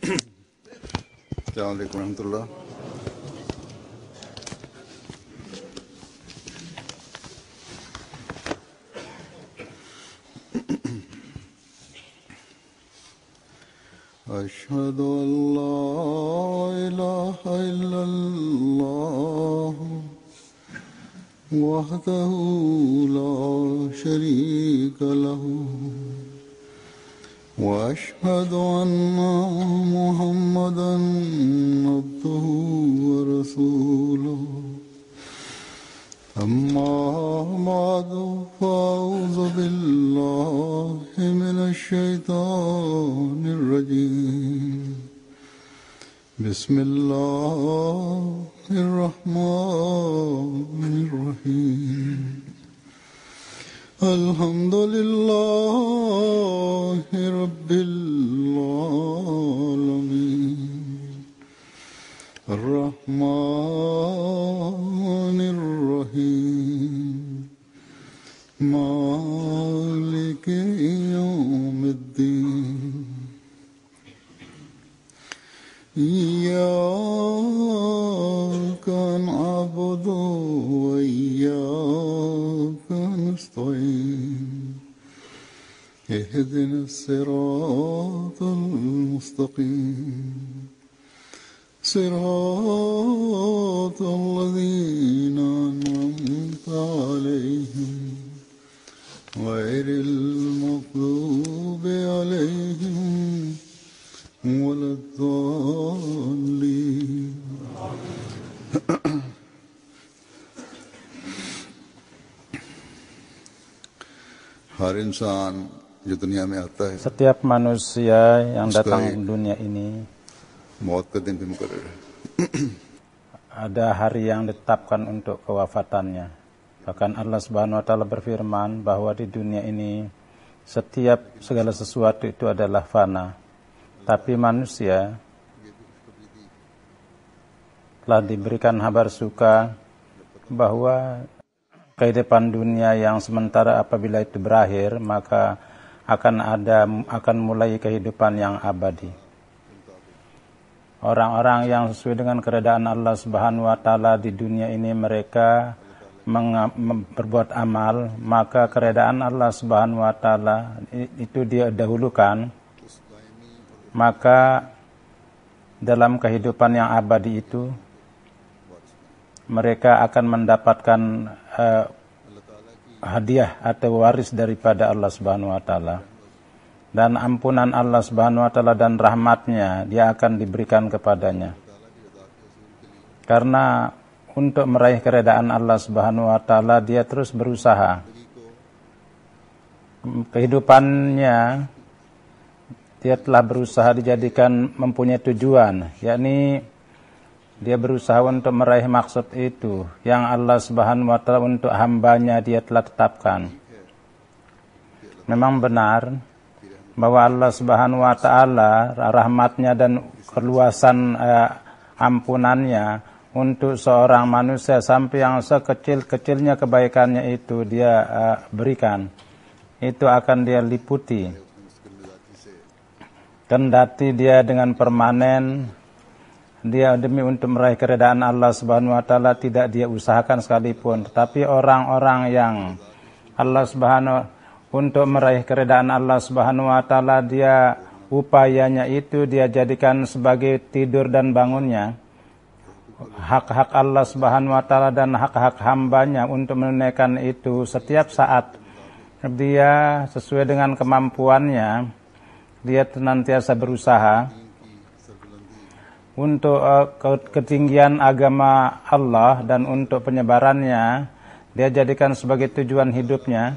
Assalamualaikum warahmatullahi. أشهد أن لا إله إلا الله وحده لا شريك له وأشهد أن محمدا عبده ورسوله أما بعد فأعوذ بالله من الشيطان الرجيم بسم الله الرحمن الرحيم الحمد لله رب العالمين الرحمن الرحيم مالك يوم الدين إياك نعبد وإياك نستعين اهدنا الصراط المستقيم صراط الذين أنعمت عليهم غير المغضوب عليهم ولا الضالين. हर इंसान जो दुनिया में आता है, setiap manusia yang datang ke dunia ini मौत का दिन भी मुकर्रर है. ada hari yang ditetapkan untuk kewafatannya. Bahkan Allah Subhanahu wa taala berfirman bahwa di dunia ini setiap segala sesuatu itu adalah fana. Tapi manusia telah diberikan kabar suka bahwa kehidupan dunia yang sementara apabila itu berakhir, maka akan mulai kehidupan yang abadi. Orang-orang yang sesuai dengan keredaan Allah Subhanahu wa taala di dunia ini, mereka berbuat amal, maka keredaan Allah Subhanahu wa taala itu dia dahulukan. Maka dalam kehidupan yang abadi itu mereka akan mendapatkan hadiah atau waris daripada Allah Subhanahu wa taala. Dan ampunan Allah Subhanahu wa taala dan rahmatnya dia akan diberikan kepadanya. Karena untuk meraih keredaan Allah Subhanahu wa taala dia terus berusaha. Kehidupannya dia telah berusaha dijadikan mempunyai tujuan, yakni dia berusaha untuk meraih maksud itu yang Allah Subhanahu wa taala untuk hambanya dia telah tetapkan. Memang benar bahwa Allah Subhanahu wa taala rahmatnya dan keluasan ampunannya untuk seorang manusia sampai yang sekecil-kecilnya kebaikannya itu dia berikan. Itu akan dia liputi. Kendati dia dengan permanen, dia demi untuk meraih keredaan Allah Subhanahu wa taala tidak dia usahakan sekalipun. Tetapi orang-orang yang Allah Subhanahu untuk meraih keredaan Allah Subhanahu wa taala dia upayanya itu dia jadikan sebagai tidur dan bangunnya. Hak-hak Allah Subhanahu wa taala dan hak-hak hambanya untuk menunaikan itu setiap saat dia sesuai dengan kemampuannya. Dia senantiasa berusaha untuk ketinggian agama Allah dan untuk penyebarannya. Dia jadikan sebagai tujuan hidupnya.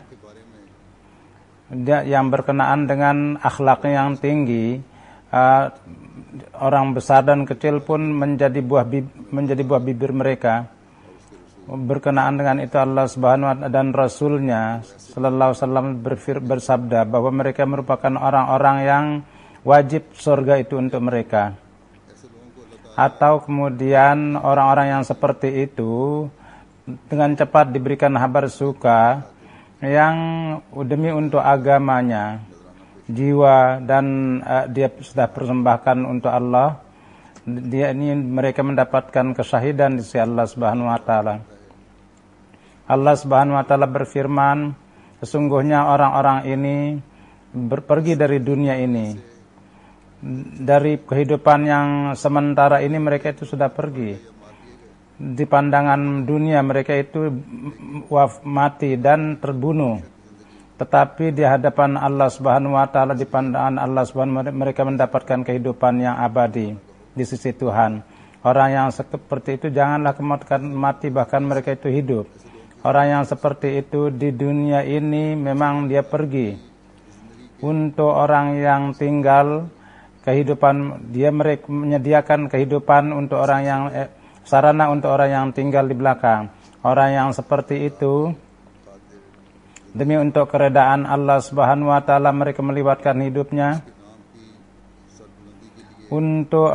Dia yang berkenaan dengan akhlaknya yang tinggi, orang besar dan kecil pun menjadi buah bibir mereka. Berkenaan dengan itu Allah Subhanahu wa taala dan Rasulnya sallallahu alaihi wasallam bersabda bahwa mereka merupakan orang-orang yang wajib surga itu untuk mereka. Atau kemudian orang-orang yang seperti itu dengan cepat diberikan kabar suka yang demi untuk agamanya. jiwa dan dia sudah persembahkan untuk Allah, mereka mendapatkan kesyahidan di sisi Allah Subhanahu wa taala. Allah Subhanahu wa taala berfirman, sesungguhnya orang-orang ini pergi dari dunia ini. Dari kehidupan yang sementara ini mereka itu sudah pergi. Di pandangan dunia mereka itu mati dan terbunuh. Tetapi di hadapan Allah Subhanahu wa taala, di pandangan Allah Subhanahu wa taala, mereka mendapatkan kehidupan yang abadi di sisi Tuhan. Orang yang seperti itu janganlah mati, bahkan mereka itu hidup. Orang yang seperti itu di dunia ini memang dia pergi. Untuk orang yang tinggal kehidupan, dia mereka menyediakan kehidupan untuk orang yang sarana untuk orang yang tinggal di belakang. Orang yang seperti itu demi untuk keredaan Allah Subhanahu wa taala mereka melibatkan hidupnya untuk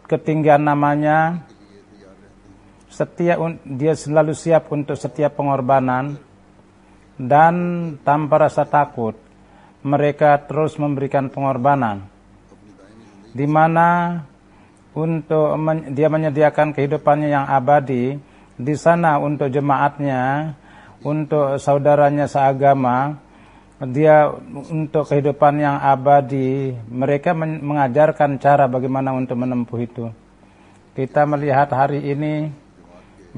ketinggian namanya. Dia selalu siap untuk setiap pengorbanan dan tanpa rasa takut mereka terus memberikan pengorbanan, di mana untuk dia menyediakan kehidupannya yang abadi di sana untuk jemaatnya, untuk saudaranya seagama. Dia untuk kehidupan yang abadi, mereka mengajarkan cara bagaimana untuk menempuh itu. Kita melihat hari ini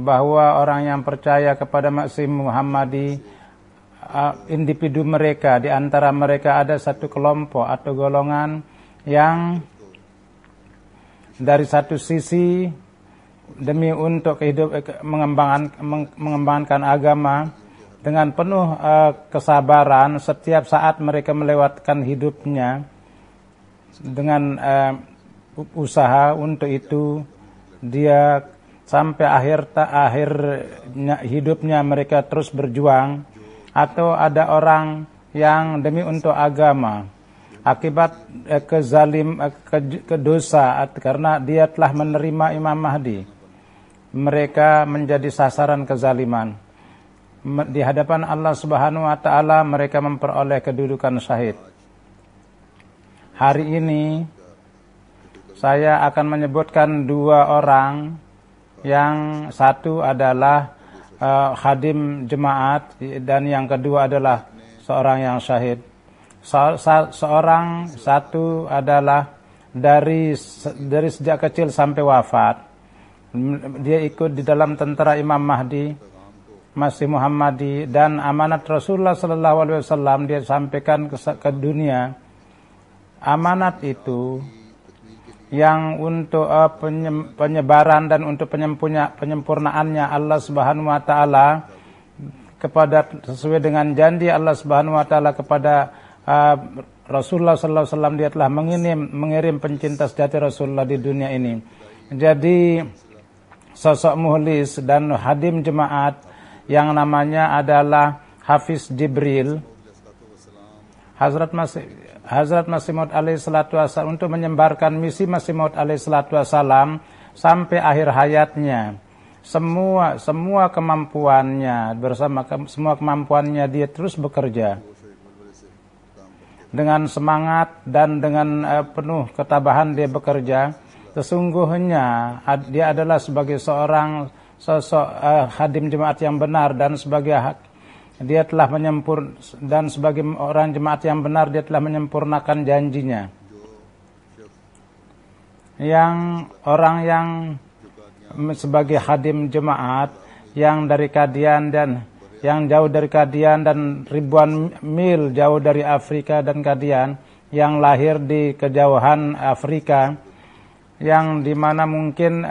bahwa orang yang percaya kepada Masih Muhammadi, individu mereka, di antara mereka ada satu kelompok atau golongan yang dari satu sisi demi untuk mengembangkan agama dengan penuh kesabaran, setiap saat mereka melewatkan hidupnya dengan usaha untuk itu. Dia sampai akhir hidupnya mereka terus berjuang. Atau ada orang yang demi untuk agama akibat kedosa karena dia telah menerima Imam Mahdi, mereka menjadi sasaran kezaliman. Di hadapan Allah Subhanahu wa taala mereka memperoleh kedudukan syahid. Hari ini saya akan menyebutkan dua orang, yang satu adalah khadim jemaat dan yang kedua adalah seorang yang syahid. Satu adalah dari sejak kecil sampai wafat dia ikut di dalam tentara Imam Mahdi, Masih Muhammadi, dan amanat Rasulullah sallallahu alaihi wasallam dia sampaikan ke dunia. Amanat itu yang untuk penyebaran dan untuk penyempurnaannya Allah Subhanahu wa taala kepada sesuai dengan janji Allah Subhanahu wa taala kepada Rasulullah sallallahu alaihi wasallam, dia telah mengirim pencinta sejati Rasulullah di dunia ini. Jadi sosok muhlis dan hadim jemaat yang namanya adalah Hafiz Jibril, Hazrat Masih Maud alaihi salatu wassalam, untuk menyebarkan misi Masih Maud alaihi salatu wassalam sampai akhir hayatnya. Semua kemampuannya, semua kemampuannya dia terus bekerja dengan semangat dan dengan penuh ketabahan dia bekerja. Sesungguhnya dia adalah sebagai seorang sosok khadim jemaat yang benar, dan dia telah dan sebagai orang jemaat yang benar dia telah menyempurnakan janjinya. Yang orang yang sebagai khadim jemaat yang dari Qadian dan yang jauh dari Qadian dan ribuan mil jauh dari Afrika dan Qadian, yang lahir di kejauhan Afrika, yang dimana mungkin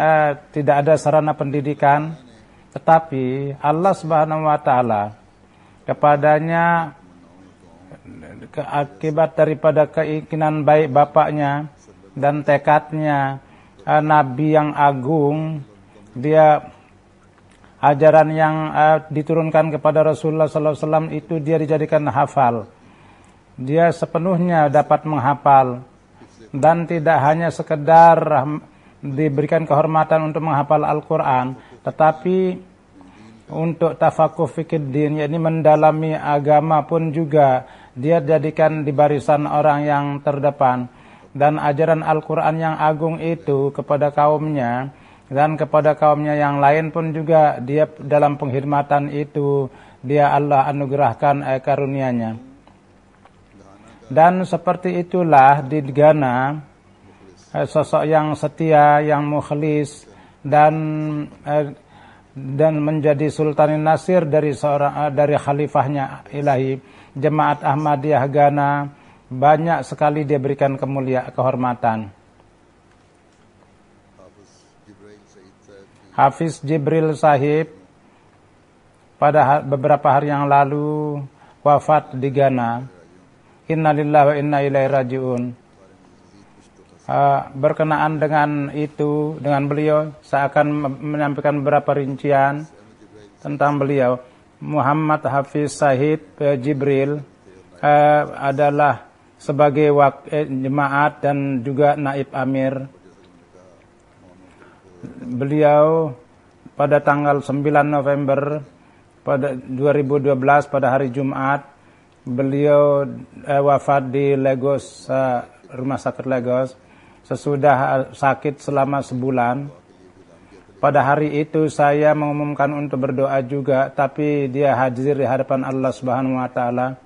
tidak ada sarana pendidikan, tetapi Allah Subhanahu wa taala kepadanya akibat daripada keinginan baik bapaknya dan tekadnya, Nabi yang agung, dia ajaran yang diturunkan kepada Rasulullah sallallahu alaihi wasallam itu dia dijadikan hafal. Dia sepenuhnya dapat menghafal, dan tidak hanya sekedar diberikan kehormatan untuk menghafal Al-Quran, tetapi untuk tafakuh fikiddin, yakni mendalami agama pun juga dia jadikan di barisan orang yang terdepan. Dan ajaran Al-Quran yang agung itu kepada kaumnya dan kepada kaumnya yang lain pun juga dia dalam penghormatan itu dia Allah anugerahkan karunia-Nya. Dan seperti itulah di Ghana sosok yang setia, yang mukhlis dan menjadi Sultanin Nasir dari khalifahnya ilahi Jemaat Ahmadiyah Ghana. Banyak sekali dia berikan kehormatan. Hafiz Jibril Sahib pada beberapa hari yang lalu wafat di Ghana. Innalillahi wa inna ilaihi raji'un. Berkenaan dengan itu, dengan beliau, saya akan menyampaikan beberapa rincian tentang beliau. Muhammad Hafiz Sahib Jibril adalah sebagai jemaat dan juga naib amir. Beliau pada tanggal 9 November pada 2012 pada hari Jumat, beliau wafat di Lagos, Rumah Sakit Lagos, sesudah sakit selama sebulan. Pada hari itu saya mengumumkan untuk berdoa juga, tapi dia hadir di hadapan Allah Subhanahu wa taala.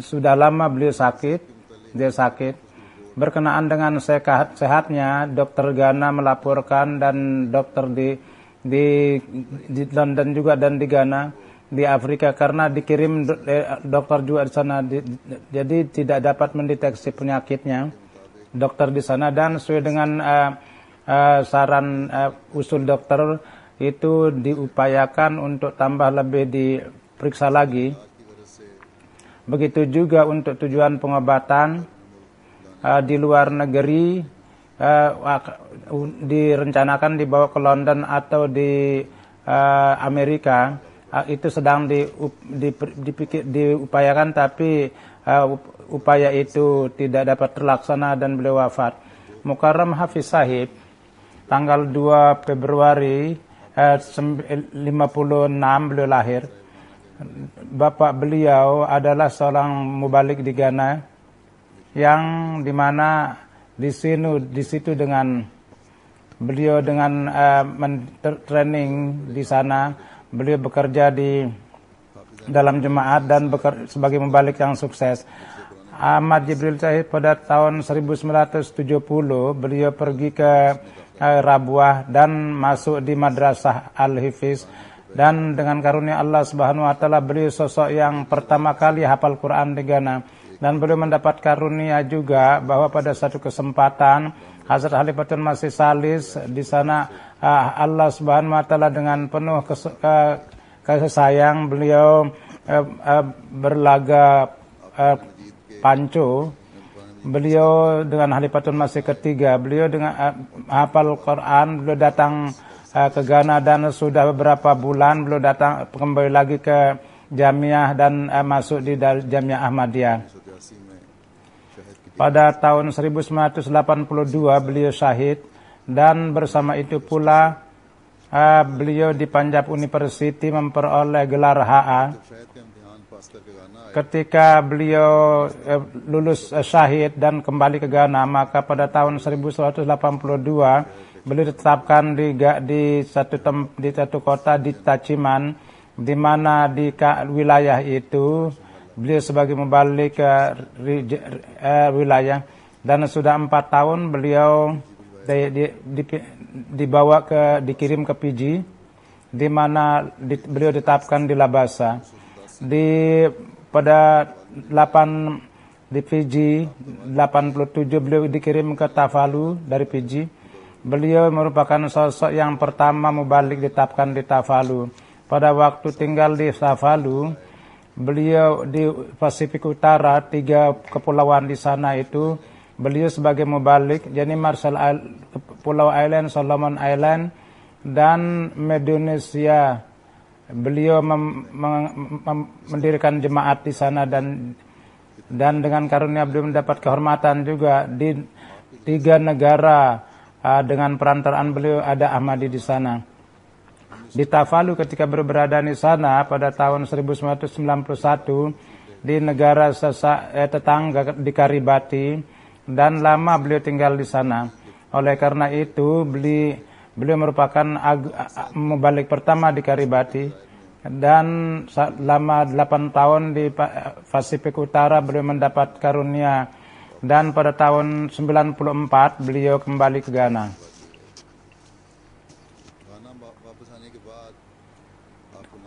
Sudah lama beliau sakit, dia sakit. Berkenaan dengan sehatnya, dokter Ghana melaporkan dan dokter di London juga dan di Ghana, di Afrika, karena dikirim dokter juga di sana, jadi tidak dapat mendeteksi penyakitnya dokter di sana. Dan sesuai dengan saran usul dokter itu diupayakan untuk tambah lebih diperiksa lagi. Begitu juga untuk tujuan pengobatan di luar negeri, direncanakan dibawa ke London atau di Amerika. Itu sedang diupayakan, tapi upaya itu tidak dapat terlaksana dan beliau wafat. Mukarram Hafiz Sahib tanggal 2 Februari 56 beliau lahir. Bapak beliau adalah seorang mubalik di Ghana, yang dimana di situ dengan beliau dengan training di sana, beliau bekerja di dalam jemaat dan sebagai mubalik yang sukses. Ahmad Jibril Sahib pada tahun 1970 beliau pergi ke Rabuah dan masuk di Madrasah Al-Hifiz. Dan dengan karunia Allah Subhanahu wa taala beliau sosok yang pertama kali hafal Quran di Ghana. Dan beliau mendapat karunia juga bahwa pada satu kesempatan Hazrat Khalifatul Masih Salis di sana, Allah Subhanahu wa taala dengan penuh kasih sayang beliau berlaga panco. Beliau dengan Khalifatul Masih ketiga, beliau dengan hafal Quran, beliau datang ke Ghana dan sudah beberapa bulan beliau datang kembali lagi ke Jamiah dan masuk di Jamiah Ahmadiyah. Pada tahun 1982 beliau syahid, dan bersama itu pula beliau di Punjab University memperoleh gelar HA. Ketika beliau lulus syahid dan kembali ke Ghana, maka pada tahun 1982 beliau ditetapkan di satu kota di Tachiman, di mana di wilayah itu beliau sebagai mubalik ke wilayah, dan sudah 4 tahun beliau dikirim ke Fiji, di mana beliau ditetapkan di Labasa. Pada 8 di Fiji 87 beliau dikirim ke Tuvalu dari Fiji. Beliau merupakan sosok yang pertama mubalik ditetapkan di Tuvalu. Pada waktu tinggal di Tuvalu, beliau di Pasifik Utara, 3 kepulauan di sana itu, beliau sebagai mubalik, jadi Pulau Island, Solomon Island, dan Indonesia. Beliau mendirikan jemaat di sana, dan dengan karunia beliau mendapat kehormatan juga di 3 negara. Dengan perantaraan beliau ada Ahmadi di sana. Di Tuvalu ketika berada di sana pada tahun 1991, di negara tetangga di Karibati, dan lama beliau tinggal di sana. Oleh karena itu beliau merupakan mubalik pertama di Karibati, dan selama 8 tahun di Pasifik Utara beliau mendapat karunia, dan pada tahun 94 beliau kembali ke Ghana.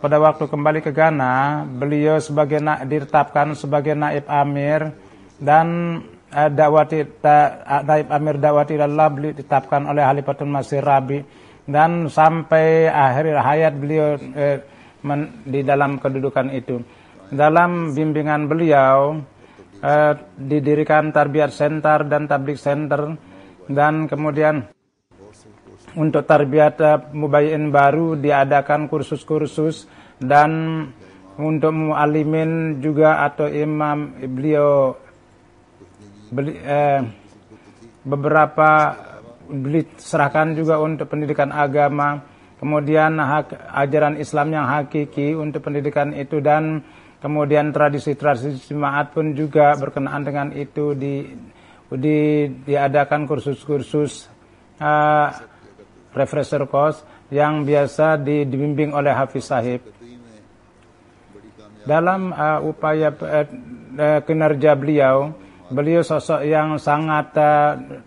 Pada waktu kembali ke Ghana, beliau ditetapkan sebagai naib amir, dan naib amir dakwati Allah beliau ditetapkan oleh Khalifatul Masih Rabi, dan sampai akhir hayat beliau di dalam kedudukan itu. Dalam bimbingan beliau didirikan Tarbiyat Center dan Tabligh Center, dan kemudian untuk tarbiyat mubayyin baru diadakan kursus-kursus, dan untuk muallimin juga atau imam beliau beberapa beliau serahkan juga untuk pendidikan agama, kemudian ajaran Islam yang hakiki untuk pendidikan itu, dan kemudian tradisi-tradisi jemaat pun juga berkenaan dengan itu diadakan kursus-kursus refresher course yang biasa dibimbing oleh Hafiz Sahib. Dalam upaya kinerja beliau sosok yang sangat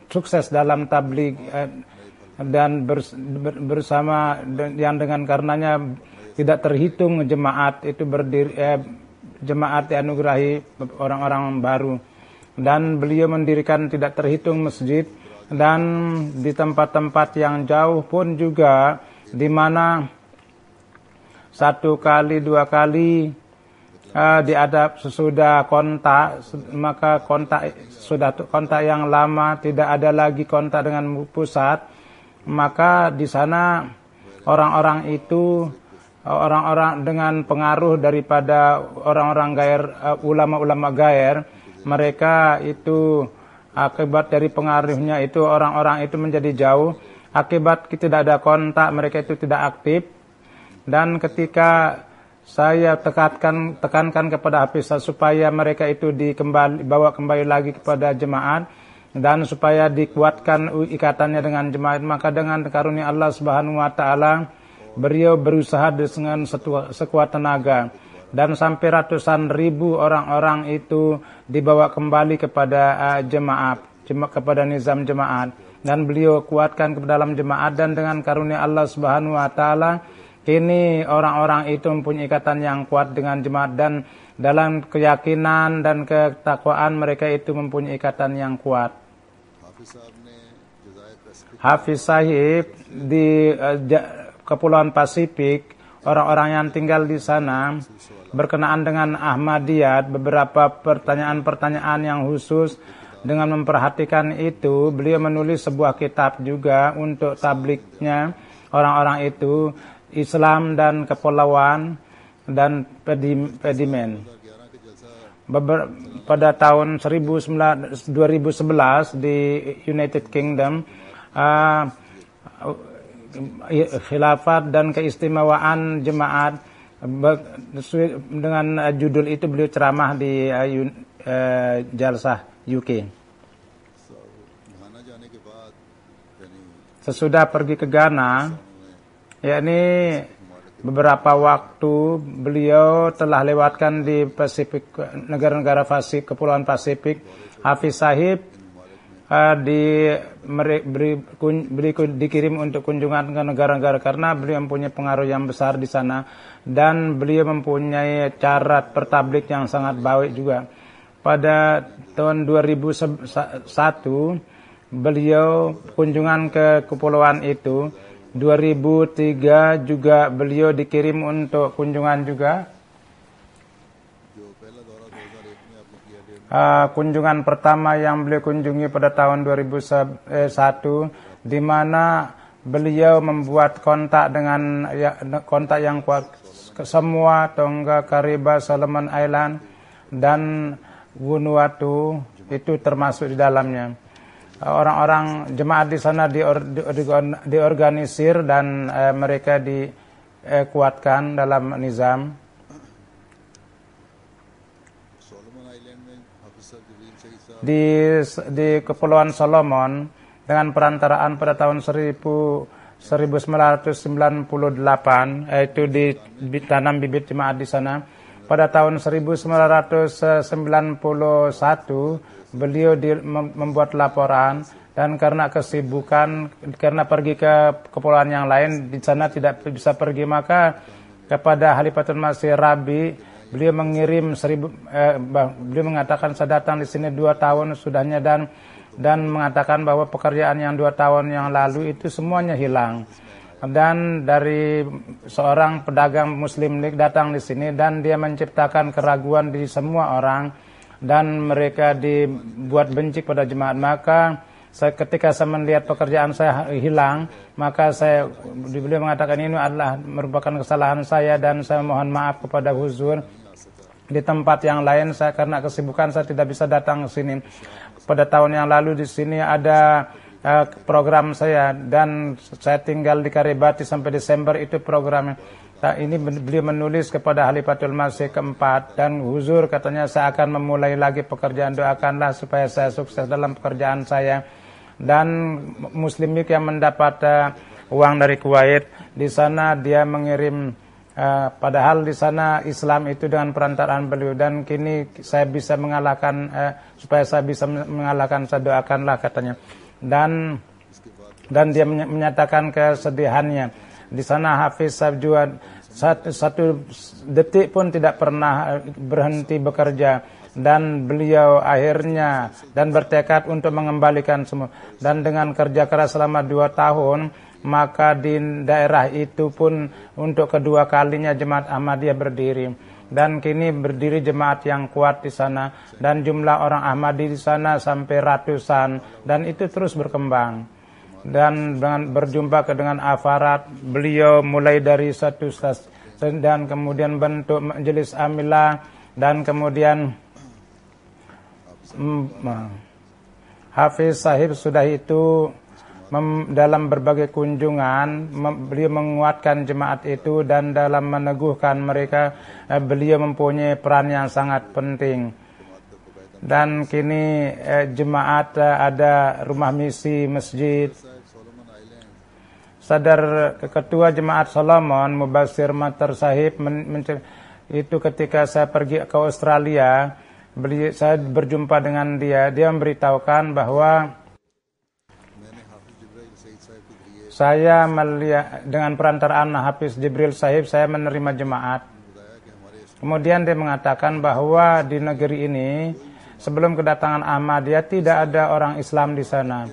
sukses dalam tabligh, dan bersama yang dengan karenanya tidak terhitung jemaat itu berdiri, jemaat dianugerahi orang-orang baru, dan beliau mendirikan tidak terhitung masjid, dan di tempat-tempat yang jauh pun juga, di mana 1 kali 2 kali diadap sesudah kontak, maka kontak yang lama tidak ada lagi kontak dengan pusat, maka di sana orang-orang dengan pengaruh daripada orang-orang gair, ulama-ulama gair, mereka itu akibat dari pengaruhnya itu orang-orang itu menjadi jauh, akibat tidak ada kontak mereka itu tidak aktif. Dan ketika saya tekankan kepada Hafiz supaya mereka itu bawa kembali lagi kepada jemaat, dan supaya dikuatkan ikatannya dengan jemaat, maka dengan karunia Allah Subhanahu wa taala beliau berusaha dengan sekuat tenaga, dan sampai ratusan ribu orang-orang itu dibawa kembali kepada jemaat, kepada nizam jemaat, dan beliau kuatkan ke dalam jemaat, dan dengan karunia Allah Subhanahu wa taala kini orang-orang itu mempunyai ikatan yang kuat dengan jemaat, dan dalam keyakinan dan ketakwaan mereka itu mempunyai ikatan yang kuat. Hafiz Sahib di Kepulauan Pasifik, orang-orang yang tinggal di sana berkenaan dengan Ahmadiyat, beberapa pertanyaan-pertanyaan yang khusus. Dengan memperhatikan itu, beliau menulis sebuah kitab juga untuk tablighnya orang-orang itu, Islam dan Kepulauan dan Pedimen. Pada tahun 2011 di United Kingdom, khilafat dan keistimewaan jemaat, dengan judul itu beliau ceramah di Jalsah UK. Sesudah pergi ke Ghana, yakni beberapa waktu beliau telah lewatkan di Pasifik, negara-negara Kepulauan Pasifik. Hafiz Sahib dikirim untuk kunjungan ke negara-negara karena beliau mempunyai pengaruh yang besar di sana, dan beliau mempunyai cara bertabligh yang sangat baik juga. Pada tahun 2001 beliau kunjungan ke kepulauan itu. 2003 juga beliau dikirim untuk kunjungan juga. Kunjungan pertama yang beliau kunjungi pada tahun 2001, di mana beliau membuat kontak dengan kontak yang kuat ke semua Tonga, Kariba, Solomon Island, dan Vanuatu itu termasuk di dalamnya. Orang-orang jemaat di sana diorganisir dan mereka dikuatkan dalam nizam. di Kepulauan Solomon dengan perantaraan pada tahun 1998, yaitu ditanam bibit jemaat di sana. Pada tahun 1991 beliau membuat laporan, dan karena kesibukan, karena pergi ke kepulauan yang lain di sana tidak bisa pergi, maka kepada Khalifatul Masih Rabi beliau mengirim beliau mengatakan saya datang di sini 2 tahun sudahnya, dan mengatakan bahwa pekerjaan yang 2 tahun yang lalu itu semuanya hilang. Dan dari seorang pedagang Muslim League datang di sini, dan dia menciptakan keraguan di semua orang, dan mereka dibuat benci pada jemaat. Maka ketika saya melihat pekerjaan saya hilang, maka beliau mengatakan ini adalah merupakan kesalahan saya, dan saya mohon maaf kepada Huzur. Di tempat yang lain saya karena kesibukan saya tidak bisa datang ke sini. Pada tahun yang lalu di sini ada program saya, dan saya tinggal di Karibati sampai Desember itu programnya. Ini beliau menulis kepada Khalifatul Masih keempat, dan Huzur katanya saya akan memulai lagi pekerjaan, doakanlah supaya saya sukses dalam pekerjaan saya. Dan Muslim League yang mendapat uang dari Kuwait, di sana dia mengirim, padahal di sana Islam itu dengan perantaraan beliau, dan kini saya bisa mengalahkan, supaya saya bisa mengalahkan, saya doakanlah katanya. Dan dia menyatakan kesedihannya. Di sana Hafiz Sahib juga satu detik pun tidak pernah berhenti bekerja, dan beliau akhirnya dan bertekad untuk mengembalikan semua. Dan dengan kerja keras selama 2 tahun, maka di daerah itu pun untuk kedua kalinya jemaat Ahmadiyah berdiri. Dan kini berdiri jemaat yang kuat di sana, dan jumlah orang Ahmadi di sana sampai ratusan, dan itu terus berkembang. Dan dengan berjumpa dengan Afarat, beliau mulai dari satu stasiun, dan kemudian bentuk majelis amilah, dan kemudian Hafiz Sahib sudah itu dalam berbagai kunjungan beliau menguatkan jemaat itu, dan dalam meneguhkan mereka beliau mempunyai peran yang sangat penting. Dan kini jemaat ada rumah misi, masjid. Sadar ketua jemaat Solomon Mubashir Matar Sahib itu ketika saya pergi ke Australia, saya berjumpa dengan dia memberitahukan bahwa saya melihat dengan perantaraan Hafiz Jibril Sahib saya menerima jemaat. Kemudian dia mengatakan bahwa di negeri ini sebelum kedatangan Ahmadiyah tidak ada orang Islam di sana.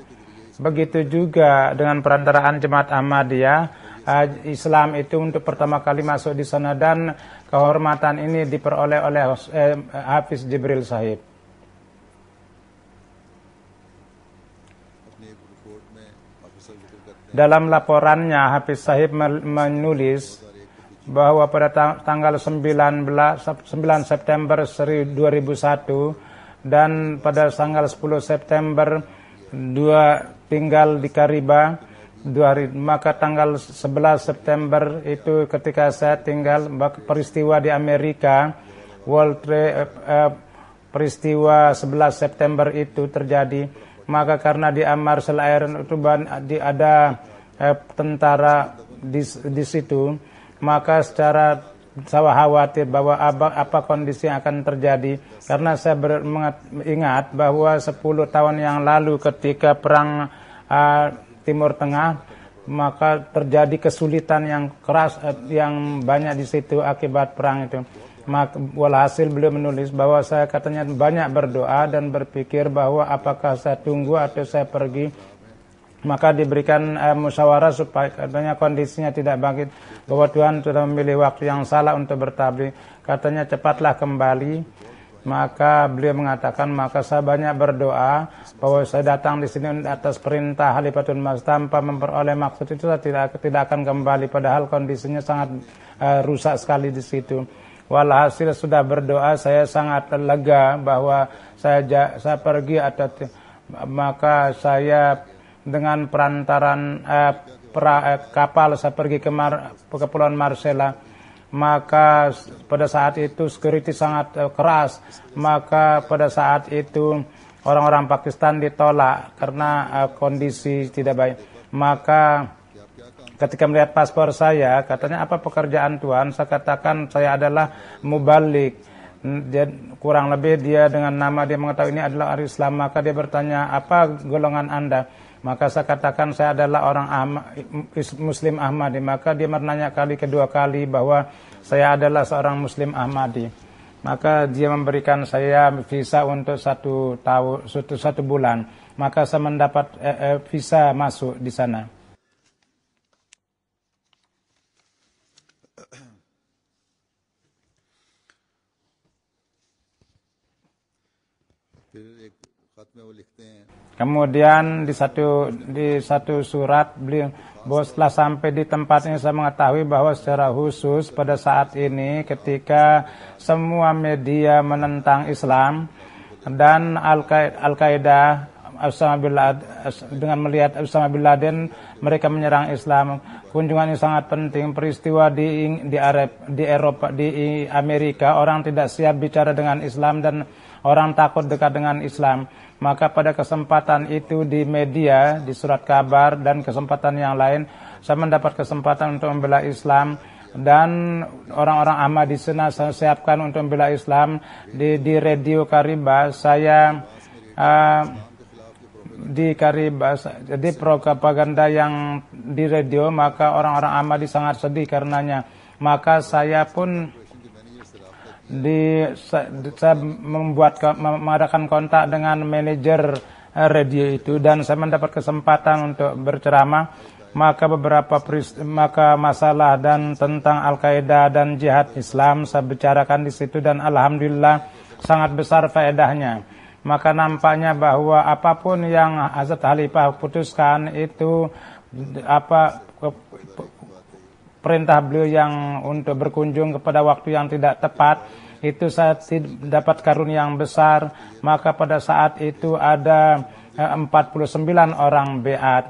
Begitu juga dengan perantaraan jemaat Ahmadiyah, Islam itu untuk pertama kali masuk di sana, dan kehormatan ini diperoleh oleh Hafiz Jibril Sahib. Dalam laporannya Hafiz Sahib menulis bahwa pada tanggal 9 September 2001 dan pada tanggal 10 September tinggal di Kariba 2 hari. Maka tanggal 11 September itu ketika saya tinggal, peristiwa di Amerika, peristiwa 11 September itu terjadi. Maka karena di Marshall Islands itu ada tentara di situ, maka saya khawatir bahwa apa kondisi yang akan terjadi. Karena saya ingat bahwa 10 tahun yang lalu ketika perang Timur Tengah, maka terjadi kesulitan yang keras yang banyak di situ akibat perang itu. Walhasil beliau menulis bahwa saya katanya banyak berdoa dan berpikir bahwa apakah saya tunggu atau saya pergi. Maka diberikan musyawarah supaya katanya kondisinya tidak bangkit, bahwa Tuhan sudah memilih waktu yang salah untuk bertabligh. Katanya cepatlah kembali. Maka beliau mengatakan, maka saya banyak berdoa bahwa saya datang di sini atas perintah Khalifatul Masih, tanpa memperoleh maksud itu saya tidak akan kembali, padahal kondisinya sangat rusak sekali di situ. Walhasil sudah berdoa, saya sangat lega bahwa saya pergi maka saya dengan perantaran kapal saya pergi ke Kepulauan Marcella. maka pada saat itu security sangat keras, maka pada saat itu orang-orang Pakistan ditolak karena kondisi tidak baik. Maka ketika melihat paspor saya, katanya apa pekerjaan Tuhan? Saya katakan saya adalah mubalik. Dia kurang lebih dia dengan nama dia mengetahui ini adalah orang Islam. Maka dia bertanya, apa golongan Anda? Maka saya katakan saya adalah orang Muslim Ahmadi. Maka dia menanya kedua kali bahwa saya adalah seorang Muslim Ahmadi. Maka dia memberikan saya visa untuk 1 tahun, 1 bulan. Maka saya mendapat visa masuk di sana. Kemudian di satu surat beliau, setelah sampai di tempatnya saya mengetahui bahwa secara khusus pada saat ini ketika semua media menentang Islam dan Al-Qaeda dengan melihat Osama bin Laden mereka menyerang Islam, kunjungan ini sangat penting. Peristiwa di Eropa, di Amerika, orang tidak siap bicara dengan Islam dan orang takut dekat dengan Islam. Maka pada kesempatan itu di media, di surat kabar dan kesempatan yang lain, saya mendapat kesempatan untuk membela Islam dan orang-orang Ahmadi di sana saya siapkan untuk membela Islam di radio Karibas. Saya di Karibas, jadi propaganda yang di radio, maka orang-orang Ahmadi sangat sedih karenanya. Maka saya pun saya mengadakan kontak dengan manajer radio itu dan saya mendapat kesempatan untuk berceramah. Maka maka masalah dan tentang Al-Qaeda dan jihad Islam saya bicarakan di situ dan alhamdulillah sangat besar faedahnya. Maka nampaknya bahwa apapun yang Hazrat Khalifah putuskan itu perintah beliau yang untuk berkunjung kepada waktu yang tidak tepat, itu saya dapat karunia yang besar. Maka pada saat itu ada 49 orang beat.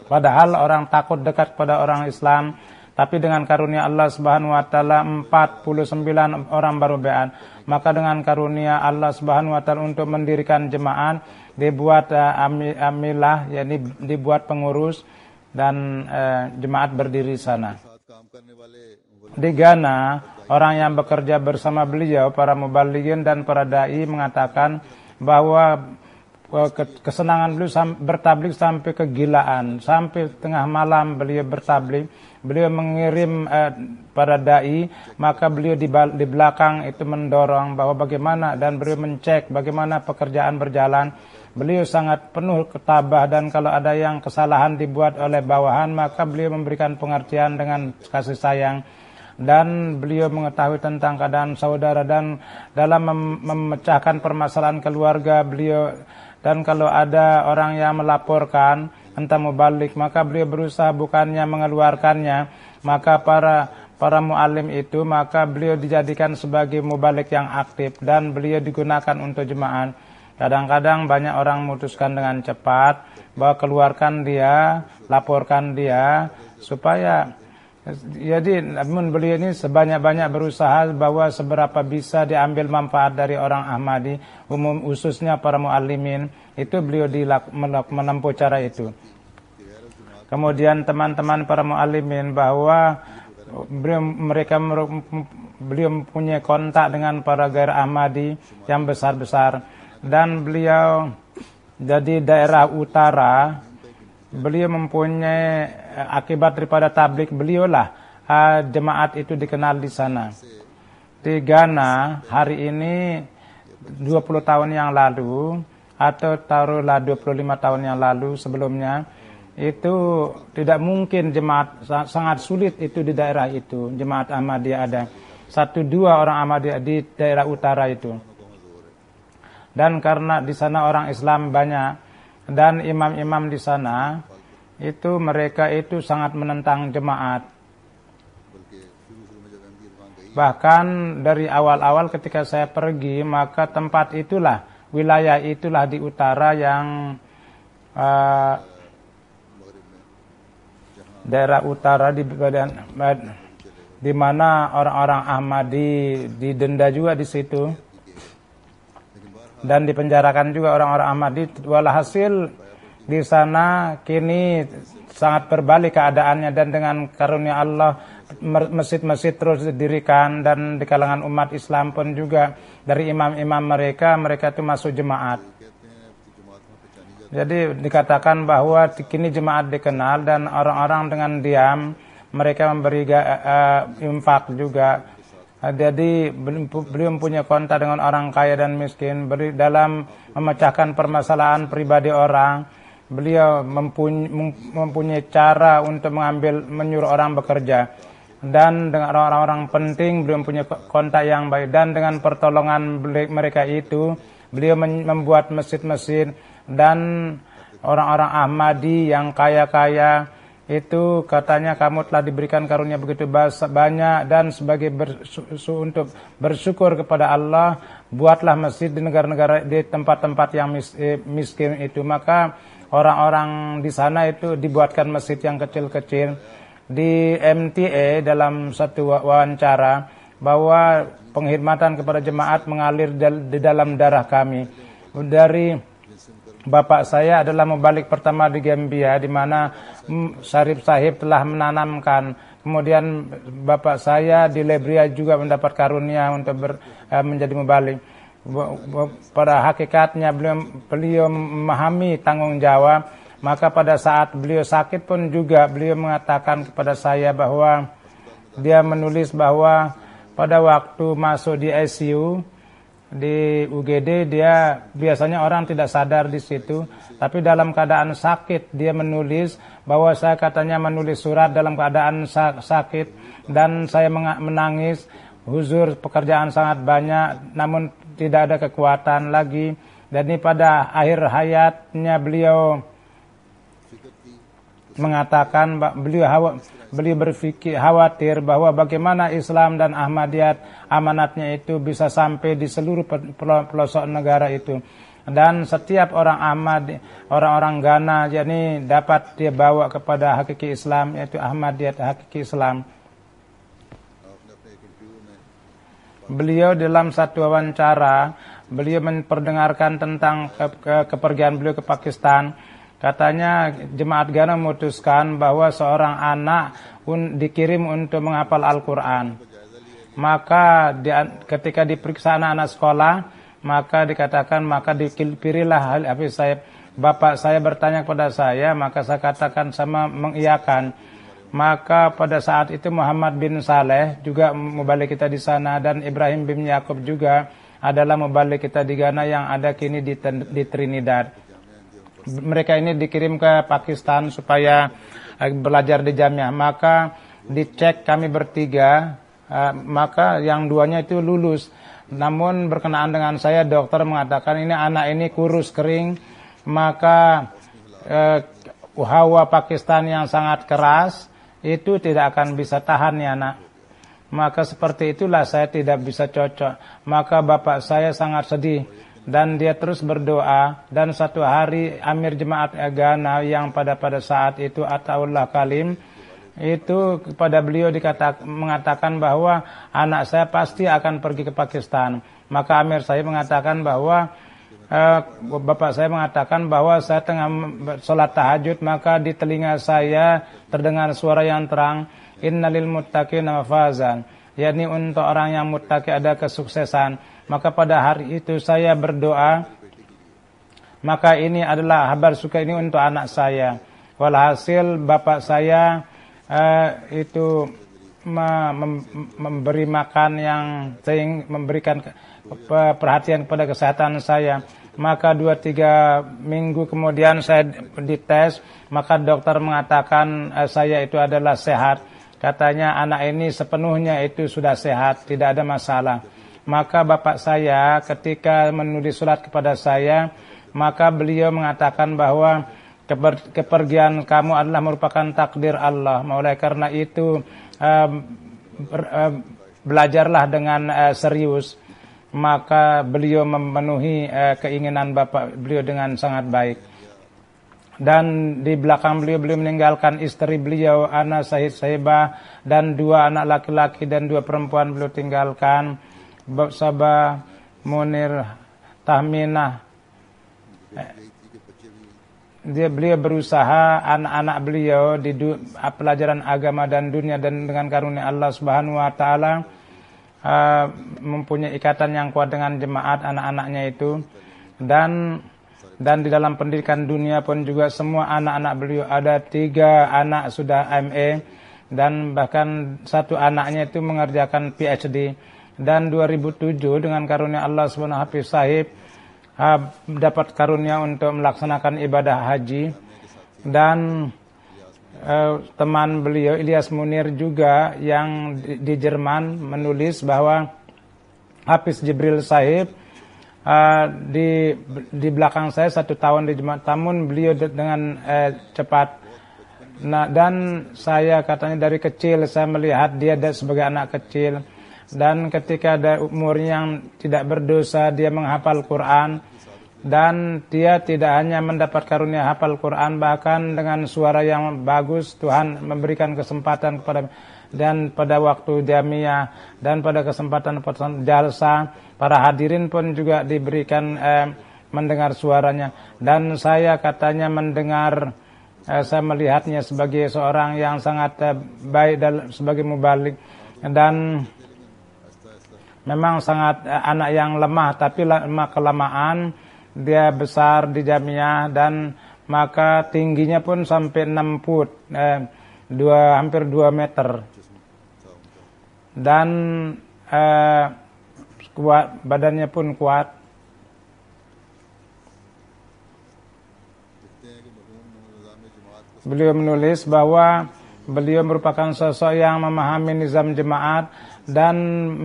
Padahal orang takut dekat pada orang Islam, tapi dengan karunia Allah Subhanahu wa taala 49 orang baru beat. Maka dengan karunia Allah Subhanahu wa taala untuk mendirikan jemaah, dibuat amilah, yakni dibuat pengurus dan jemaat berdiri sana. Di Ghana, orang yang bekerja bersama beliau, para mubalighin dan para dai mengatakan bahwa kesenangan beliau bertablik sampai kegilaan. Sampai tengah malam beliau bertablik. Beliau mengirim para dai, maka beliau di belakang itu mendorong bahwa bagaimana, dan beliau mencek bagaimana pekerjaan berjalan. Beliau sangat penuh ketabah dan kalau ada yang kesalahan dibuat oleh bawahan, maka beliau memberikan pengertian dengan kasih sayang. Dan beliau mengetahui tentang keadaan saudara dan dalam memecahkan permasalahan keluarga beliau. Dan kalau ada orang yang melaporkan entah mubalik, maka beliau berusaha bukannya mengeluarkannya. Maka para mu'alim itu, maka beliau dijadikan sebagai mubalik yang aktif dan beliau digunakan untuk jemaah. Kadang-kadang banyak orang memutuskan dengan cepat bahwa keluarkan dia, laporkan dia, supaya jadi namun beliau ini sebanyak-banyak berusaha bahwa seberapa bisa diambil manfaat dari orang Ahmadi, khususnya para mu'allimin, itu beliau menempuh cara itu. Kemudian teman-teman para mu'allimin bahwa beliau mempunyai kontak dengan para gair Ahmadi yang besar-besar dan beliau jadi daerah utara. Beliau mempunyai akibat daripada tablik beliaulah jemaat itu dikenal di sana. Di Ghana hari ini 20 tahun yang lalu atau taruhlah 25 tahun yang lalu sebelumnya, itu tidak mungkin jemaat, sangat sulit itu di daerah itu jemaat Ahmadiyah ada 1-2 orang Ahmadiyah di daerah utara itu. Dan karena di sana orang Islam banyak dan imam-imam di sana itu mereka itu sangat menentang jemaat. Bahkan dari awal-awal ketika saya pergi, maka tempat itulah, wilayah itulah di utara yang daerah utara di badan di mana orang-orang Ahmadi didenda juga di situ dan dipenjarakan juga orang-orang Ahmadi. Walhasil di sana kini sangat berbalik keadaannya, dan dengan karunia Allah masjid-masjid terus didirikan, dan di kalangan umat Islam pun juga dari imam-imam mereka itu masuk jemaat. Jadi dikatakan bahwa kini jemaat dikenal, dan orang-orang dengan diam mereka memberi infak juga. Jadi beliau punya kontak dengan orang kaya dan miskin dalam memecahkan permasalahan pribadi orang. Beliau mempunyai cara untuk menyuruh orang bekerja, dan dengan orang-orang penting beliau punya kontak yang baik, dan dengan pertolongan mereka itu beliau membuat masjid-masjid, dan orang-orang Ahmadi yang kaya-kaya itu katanya kamu telah diberikan karunia begitu banyak, dan sebagai untuk bersyukur kepada Allah buatlah masjid di negara-negara, di tempat-tempat yang miskin itu. Maka orang-orang di sana itu dibuatkan masjid yang kecil-kecil. Di MTA dalam satu wawancara bahwa penghormatan kepada jemaat mengalir di dalam darah kami. Dari bapak saya adalah mubalik pertama di Gambia, di mana Syarif Sahib telah menanamkan. Kemudian bapak saya di Liberia juga mendapat karunia untuk menjadi mubalik. Pada hakikatnya beliau memahami tanggung jawab. Maka pada saat beliau sakit pun juga beliau mengatakan kepada saya bahwa dia menulis bahwa pada waktu masuk di ICU di UGD, dia biasanya orang tidak sadar di situ, tapi dalam keadaan sakit dia menulis bahwa saya katanya menulis surat dalam keadaan sakit, dan saya menangis. Huzur, pekerjaan sangat banyak namun tidak ada kekuatan lagi. Dan ini pada akhir hayatnya beliau mengatakan, beliau berpikir khawatir bahwa bagaimana Islam dan Ahmadiyat amanatnya itu bisa sampai di seluruh pelosok negara itu, dan setiap orang Ahmadi, orang-orang Ghana jadi dapat dia bawa kepada hakiki Islam, yaitu Ahmadiyat hakiki Islam. Beliau dalam satu wawancara beliau memperdengarkan tentang kepergian beliau ke Pakistan. Katanya jemaat Ghana memutuskan bahwa seorang anak dikirim untuk menghafal Al-Quran. Maka ketika diperiksa anak-anak sekolah, maka dikatakan, maka dipilihlah Hafiz Sahib. Bapak saya bertanya kepada saya, maka saya katakan sama mengiyakan. Maka pada saat itu Muhammad bin Saleh juga mubalik kita di sana, dan Ibrahim bin Yakub juga adalah mubalik kita di Ghana yang ada kini di Trinidad. Mereka ini dikirim ke Pakistan supaya belajar di Jamiah. Maka dicek kami bertiga, maka yang duanya itu lulus. Namun berkenaan dengan saya, dokter mengatakan ini anak ini kurus kering, maka hawa Pakistan yang sangat keras itu tidak akan bisa tahan ya nak. Maka seperti itulah saya tidak bisa cocok. Maka bapak saya sangat sedih, dan dia terus berdoa. Dan satu hari Amir Jemaat Ghana yang pada saat itu Ataullah Kalim itu kepada beliau mengatakan bahwa anak saya pasti akan pergi ke Pakistan. Maka Amir saya mengatakan bahwa bapak saya mengatakan bahwa saya tengah sholat tahajud, maka di telinga saya terdengar suara yang terang, innalil muttaqina mafazan, yakni untuk orang yang muttaqi ada kesuksesan. Maka pada hari itu saya berdoa, maka ini adalah kabar suka ini untuk anak saya. Walhasil bapak saya itu memberi makan yang memberikan perhatian kepada kesehatan saya. Maka 2-3 minggu kemudian saya dites, maka dokter mengatakan saya itu adalah sehat. Katanya anak ini sepenuhnya itu sudah sehat, tidak ada masalah. Maka bapak saya ketika menulis surat kepada saya, maka beliau mengatakan bahwa kepergian kamu adalah merupakan takdir Allah. Oleh karena itu belajarlah dengan serius. Maka beliau memenuhi keinginan bapak beliau dengan sangat baik. dan di belakang beliau meninggalkan istri beliau Ana Syahid Sahibah dan 2 anak laki-laki dan 2 perempuan beliau tinggalkan, Sabah, Munir, Tahminah. Beliau berusaha anak-anak beliau di pelajaran agama dan dunia, dan dengan karunia Allah Subhanahu wa taala mempunyai ikatan yang kuat dengan jemaat anak-anaknya itu, dan di dalam pendidikan dunia pun juga semua anak-anak beliau, ada 3 anak sudah MA dan bahkan 1 anaknya itu mengerjakan PhD. Dan 2007 dengan karunia Allah Subhanahu Hafiz Sahib dapat karunia untuk melaksanakan ibadah haji, dan teman beliau Ilyas Munir juga yang di Jerman menulis bahwa Hafiz Jibril Sahib di belakang saya 1 tahun di jemaat, namun beliau dengan cepat. Nah, dan saya katanya dari kecil saya melihat dia sebagai anak kecil, dan ketika ada umurnya yang tidak berdosa dia menghafal Quran, dan dia tidak hanya mendapat karunia hafal Quran, bahkan dengan suara yang bagus Tuhan memberikan kesempatan kepada, dan pada waktu jamiah dan pada kesempatan jalsa para hadirin pun juga diberikan mendengar suaranya, dan saya katanya mendengar, saya melihatnya sebagai seorang yang sangat baik dan sebagai mubalik, dan memang sangat anak yang lemah, tapi lama kelamaan dia besar di jamiah, dan maka tingginya pun sampai 6 foot, hampir 2 meter, dan kuat, badannya pun kuat. Beliau menulis bahwa beliau merupakan sosok yang memahami nizam jemaat dan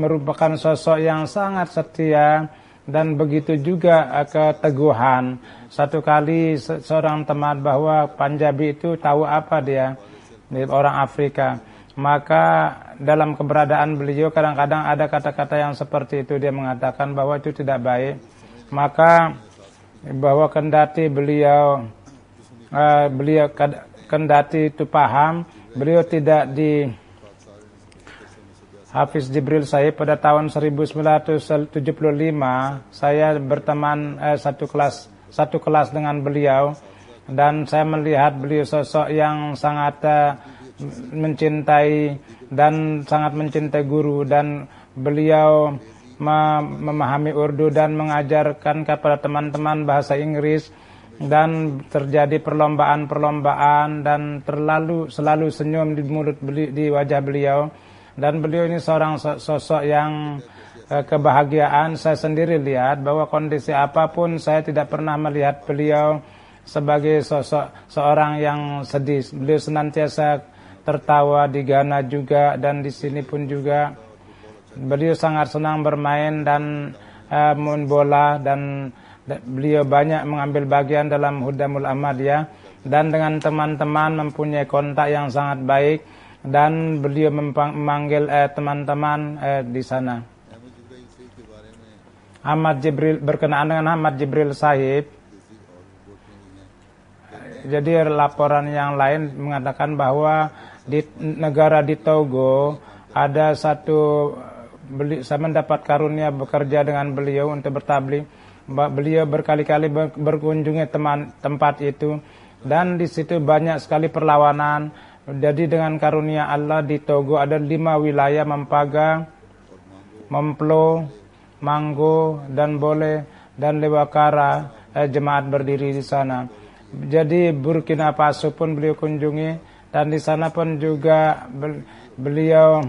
merupakan sosok yang sangat setia, dan begitu juga keteguhan. Satu kali seorang teman bahwa Punjabi itu tahu apa dia, orang Afrika. Maka dalam keberadaan beliau kadang-kadang ada kata-kata yang seperti itu, dia mengatakan bahwa itu tidak baik. Maka bahwa kendati beliau kendati itu paham, beliau tidak di Hafiz Jibril Sahib pada tahun 1975 saya berteman satu kelas dengan beliau, dan saya melihat beliau sosok yang sangat mencintai dan sangat mencintai guru, dan beliau memahami Urdu dan mengajarkan kepada teman-teman bahasa Inggris, dan terjadi perlombaan-perlombaan, dan selalu senyum di mulut di wajah beliau. Dan beliau ini seorang sosok yang kebahagiaan. Saya sendiri lihat bahwa kondisi apapun saya tidak pernah melihat beliau sebagai sosok seorang yang sedih. Beliau senantiasa tertawa di Ghana juga, dan di sini pun juga. Beliau sangat senang bermain dan main bola, dan beliau banyak mengambil bagian dalam Hudamul Ahmadiyah, dan dengan teman-teman mempunyai kontak yang sangat baik, dan beliau memanggil teman-teman di sana. Ahmad Jibril, berkenaan dengan Ahmad Jibril Sahib, jadi laporan yang lain mengatakan bahwa di negara di Togo ada saya mendapat karunia bekerja dengan beliau untuk bertabligh. Beliau berkali-kali berkunjungi tempat itu, dan di situ banyak sekali perlawanan. Jadi dengan karunia Allah di Togo ada 5 wilayah, Mampaga, Memplo, Manggo, dan Bole, dan Lewakara, jemaat berdiri di sana. Jadi Burkina Faso pun beliau kunjungi, dan di sana pun juga beliau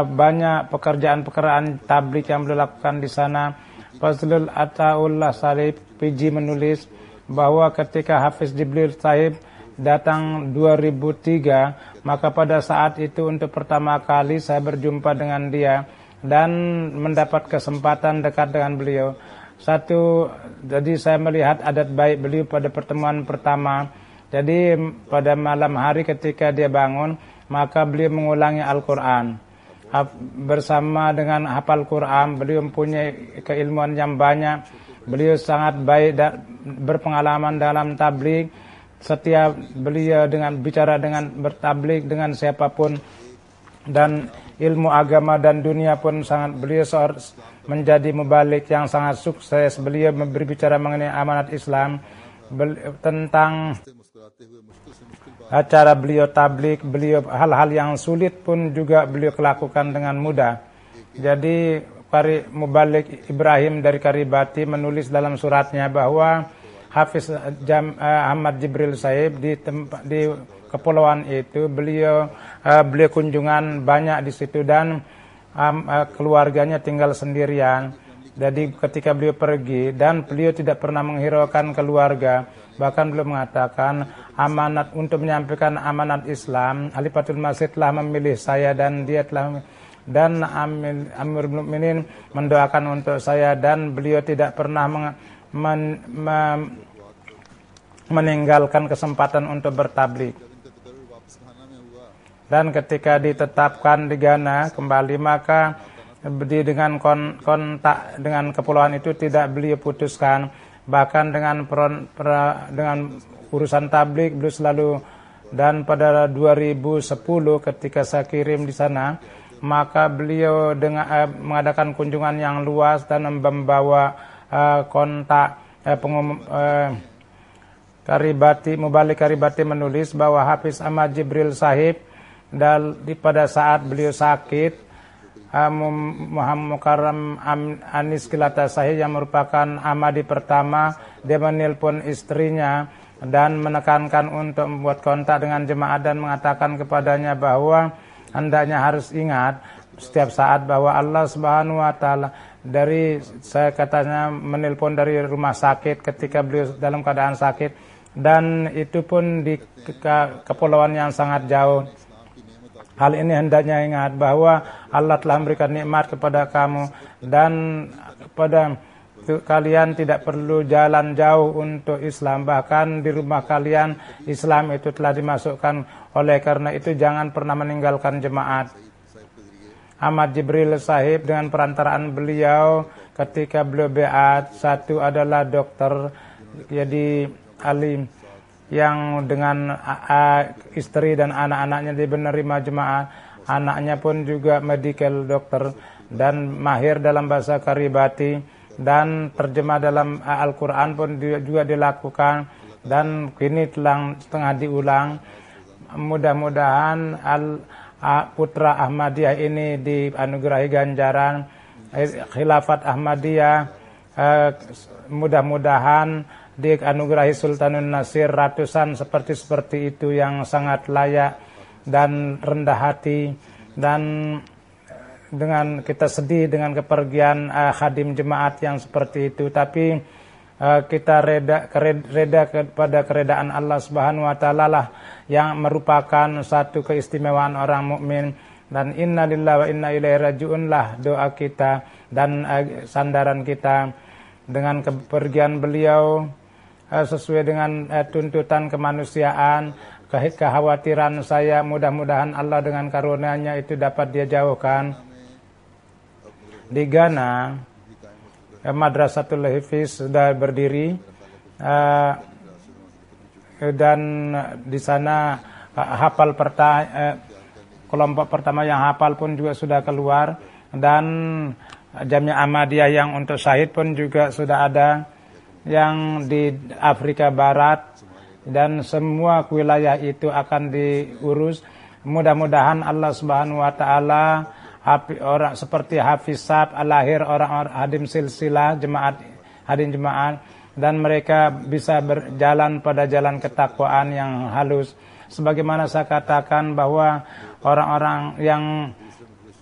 banyak pekerjaan-pekerjaan tabligh yang beliau lakukan di sana. Fazlul Ataullah Salib PG menulis bahwa ketika Hafiz Jibril Sahib datang 2003, maka pada saat itu untuk pertama kali saya berjumpa dengan dia dan mendapat kesempatan dekat dengan beliau. Jadi saya melihat adat baik beliau pada pertemuan pertama. Jadi pada malam hari ketika dia bangun, maka beliau mengulangi Al-Quran. Bersama dengan hafal Quran, beliau mempunyai keilmuan yang banyak. Beliau sangat baik dan berpengalaman dalam tabligh. setiap beliau dengan bicara dengan bertablik dengan siapapun, dan ilmu agama dan dunia pun sangat beliau menjadi mubalik yang sangat sukses. Beliau berbicara mengenai amanat Islam, tentang acara beliau tablik, beliau hal-hal yang sulit pun juga beliau lakukan dengan mudah. Jadi Mubalik Ibrahim dari Karibati menulis dalam suratnya bahwa Hafiz Ahmad Jibril Sahib di kepulauan itu beliau kunjungan banyak di situ, dan keluarganya tinggal sendirian. Jadi ketika beliau pergi, dan beliau tidak pernah menghiraukan keluarga, bahkan beliau mengatakan amanat untuk menyampaikan amanat Islam, Khalifatul Masih telah memilih saya, dan dia telah Amirul Mukminin mendoakan untuk saya, dan beliau tidak pernah meninggalkan kesempatan untuk bertablik. Dan ketika ditetapkan di Ghana kembali, maka dengan kontak dengan kepulauan itu tidak beliau putuskan. Bahkan dengan urusan tablik beliau selalu, dan pada 2010 ketika saya kirim di sana, maka beliau mengadakan kunjungan yang luas dan membawa kontak Mubalik Karibati menulis bahwa Hafiz Ahmad Jibril Sahib pada saat beliau sakit, Muhammad Mukarram Anis Kilata Sahib yang merupakan Ahmadi pertama, dia menelpon istrinya dan menekankan untuk membuat kontak dengan jemaat dan mengatakan kepadanya bahwa hendaknya harus ingat setiap saat bahwa Allah Subhanahu wa taala, saya katanya menelpon dari rumah sakit ketika beliau dalam keadaan sakit, dan itu pun di kepulauan yang sangat jauh. Hal ini hendaknya ingat bahwa Allah telah memberikan nikmat kepada kamu, dan pada kalian tidak perlu jalan jauh untuk Islam, bahkan di rumah kalian Islam itu telah dimasukkan. Oleh karena itu jangan pernah meninggalkan jemaat. Ahmad Jibril Sahib dengan perantaraan beliau ketika beliau beat, satu adalah dokter, jadi alim yang dengan istri dan anak-anaknya dia menerima jemaat. Anaknya pun juga medical dokter dan mahir dalam bahasa Karibati, dan terjemah dalam Al-Quran pun juga dilakukan, dan kini tengah diulang. Mudah-mudahan putra Ahmadiyah ini dianugerahi ganjaran khilafat Ahmadiyah, mudah-mudahan dianugerahi Sultanun Nasir, ratusan seperti itu yang sangat layak dan rendah hati. Dan dengan kita sedih dengan kepergian khadim jemaat yang seperti itu, tapi kita reda kepada keredaan Allah Subhanahu wa taala lah yang merupakan satu keistimewaan orang mukmin. Dan inna lillahi wa inna ilaihi raji'un lah doa kita dan sandaran kita. Dengan kepergian beliau sesuai dengan tuntutan kemanusiaan, kekhawatiran saya mudah-mudahan Allah dengan karunia-Nya itu dapat dia jauhkan. Di Ghana Madrasatul Hifiz sudah berdiri, dan di sana kelompok pertama yang hafal pun juga sudah keluar, dan Jamiah Ahmadiyah yang untuk syahid pun juga sudah ada yang di Afrika Barat, dan semua wilayah itu akan diurus. Mudah-mudahan Allah Subhanahu wa taala orang seperti Hafiz Sab Al-Lahir, orang hadim silsilah hadim jemaat, dan mereka bisa berjalan pada jalan ketakwaan yang halus. Sebagaimana saya katakan bahwa orang-orang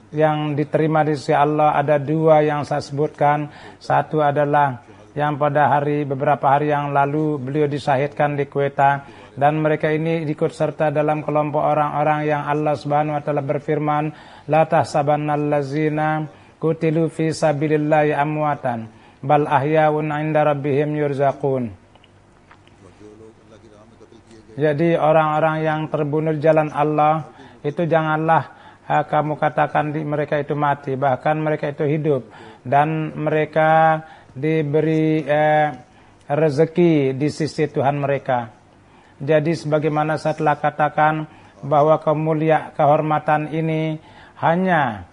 yang diterima di sisi Allah ada dua yang saya sebutkan. Satu adalah yang pada beberapa hari yang lalu beliau disyahidkan di Kuwait, dan mereka ini ikut serta dalam kelompok orang-orang yang Allah Subhanahu wa taala berfirman, la tahsabannallazina qutilu fi sabilillahi amwatan bal ahyaun 'inda rabbihim yurzaqun. Jadi orang-orang yang terbunuh di jalan Allah itu janganlah kamu katakan mereka itu mati, bahkan mereka itu hidup, dan mereka diberi rezeki di sisi Tuhan mereka. Jadi sebagaimana saya telah katakan bahwa kehormatan ini hanya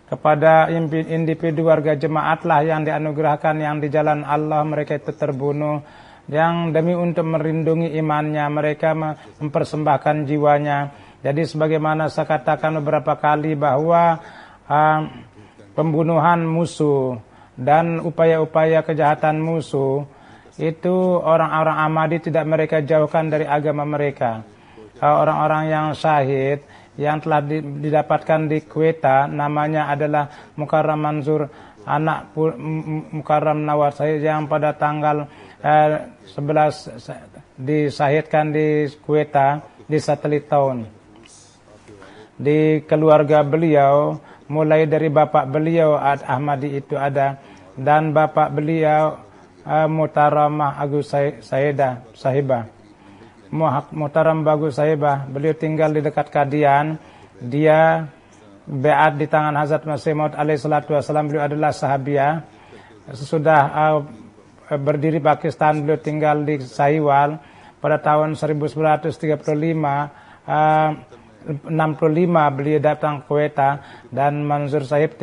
kepada individu warga jemaatlah yang dianugerahkan, yang di jalan Allah mereka itu terbunuh, yang demi untuk melindungi imannya mereka mempersembahkan jiwanya. Jadi sebagaimana saya katakan beberapa kali bahwa pembunuhan musuh dan upaya-upaya kejahatan musuh itu orang-orang Ahmadi tidak mereka jauhkan dari agama mereka. Orang-orang yang syahid yang telah didapatkan di Quetta namanya adalah Mukarram Mansur, anak Mukarram Nawar Syahid, yang pada tanggal 11 disahidkan di Quetta di Satelit Town. Di keluarga beliau, mulai dari bapak beliau Ahmadi itu ada, dan bapak beliau Muhtaramah Agus Sahibah, Muhtaram Bagus Sahibah, beliau tinggal di dekat Kadian. Dia beat di tangan Hazrat Masih Maud alaihi salatu wassalam. Beliau adalah sahabiah. Sesudah berdiri Pakistan, beliau tinggal di Sahiwal pada tahun 1965. 65 beliau datang ke Quetta, dan Mansur Sahib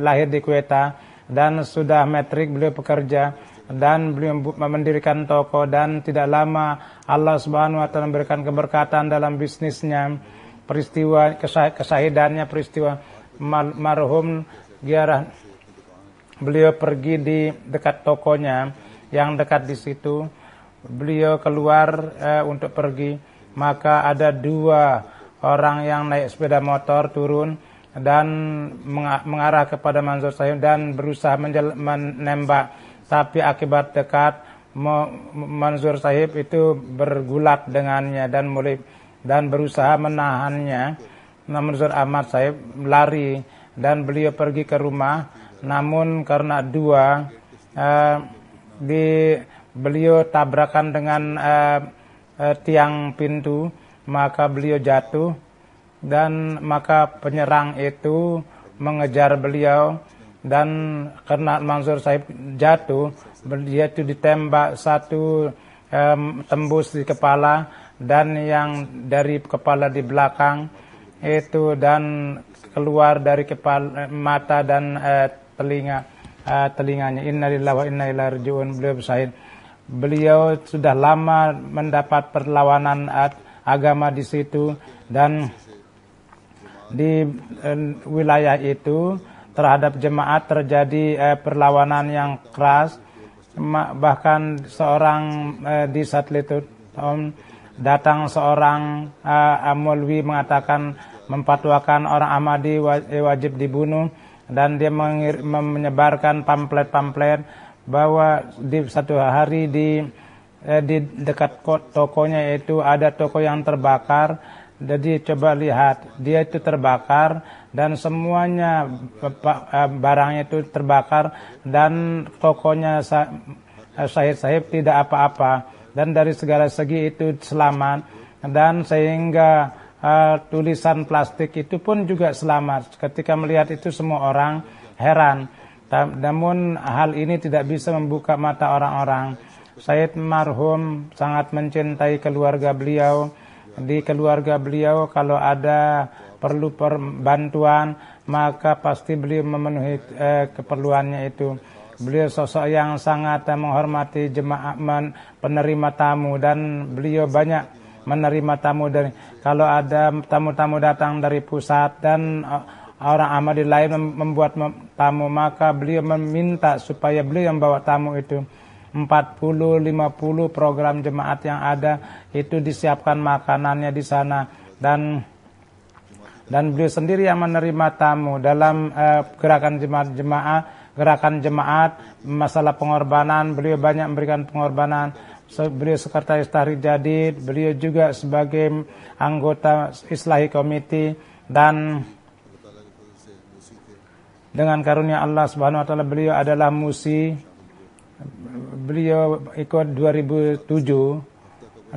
lahir di Quetta, dan sudah metrik beliau bekerja, dan beliau mendirikan toko, dan tidak lama Allah Subhanahu wa taala memberikan keberkatan dalam bisnisnya. Peristiwa kesahidannya, peristiwa marhum Giarah, beliau pergi di dekat tokonya yang dekat di situ. Beliau keluar untuk pergi, maka ada 2 orang yang naik sepeda motor turun dan mengarah kepada Mansur Sahib dan berusaha menembak. Tapi akibat dekat, Mansur Sahib itu bergulat dengannya dan berusaha menahannya. Mansur Ahmad Sahib lari dan beliau pergi ke rumah. Namun karena beliau tabrakan dengan tiang pintu, maka beliau jatuh, dan maka penyerang itu mengejar beliau. Dan karena Mansur Sahib jatuh, dia itu ditembak 1 tembus di kepala, dan yang dari kepala di belakang itu, dan keluar dari kepala, mata dan telinganya. Innalillahi wa inna ilaihi raji'un. Beliau syahid. Beliau sudah lama mendapat perlawanan agama di situ, dan di wilayah itu terhadap jemaat terjadi perlawanan yang keras. Bahkan seorang di Satelit datang seorang Maulwi mengatakan, memfatwakan orang Ahmadi wajib dibunuh, dan dia menyebarkan pamflet-pamflet bahwa di satu hari di dekat tokonya itu ada toko yang terbakar. Jadi coba lihat, dia itu terbakar dan semuanya barangnya itu terbakar, dan tokonya Sahib tidak apa-apa, dan dari segala segi itu selamat, dan sehingga tulisan plastik itu pun juga selamat. Ketika melihat itu semua orang heran. Namun hal ini tidak bisa membuka mata orang-orang. Sayyid marhum sangat mencintai keluarga beliau. Di keluarga beliau kalau ada perlu bantuan, maka pasti beliau memenuhi keperluannya itu. Beliau sosok yang sangat menghormati jemaah penerima tamu, dan beliau banyak menerima tamu. Dan kalau ada tamu-tamu datang dari pusat dan orang Ahmadi lain membuat tamu, maka beliau meminta supaya beliau yang bawa tamu itu. 40-50 program jemaat yang ada itu disiapkan makanannya di sana, dan beliau sendiri yang menerima tamu dalam gerakan jemaat masalah pengorbanan. Beliau banyak memberikan pengorbanan. Beliau sekretaris Tahrir Jadid, beliau juga sebagai anggota Islahi Komite, dan dengan karunia Allah Subhanahu wa taala beliau adalah musi. Beliau ikut 2007,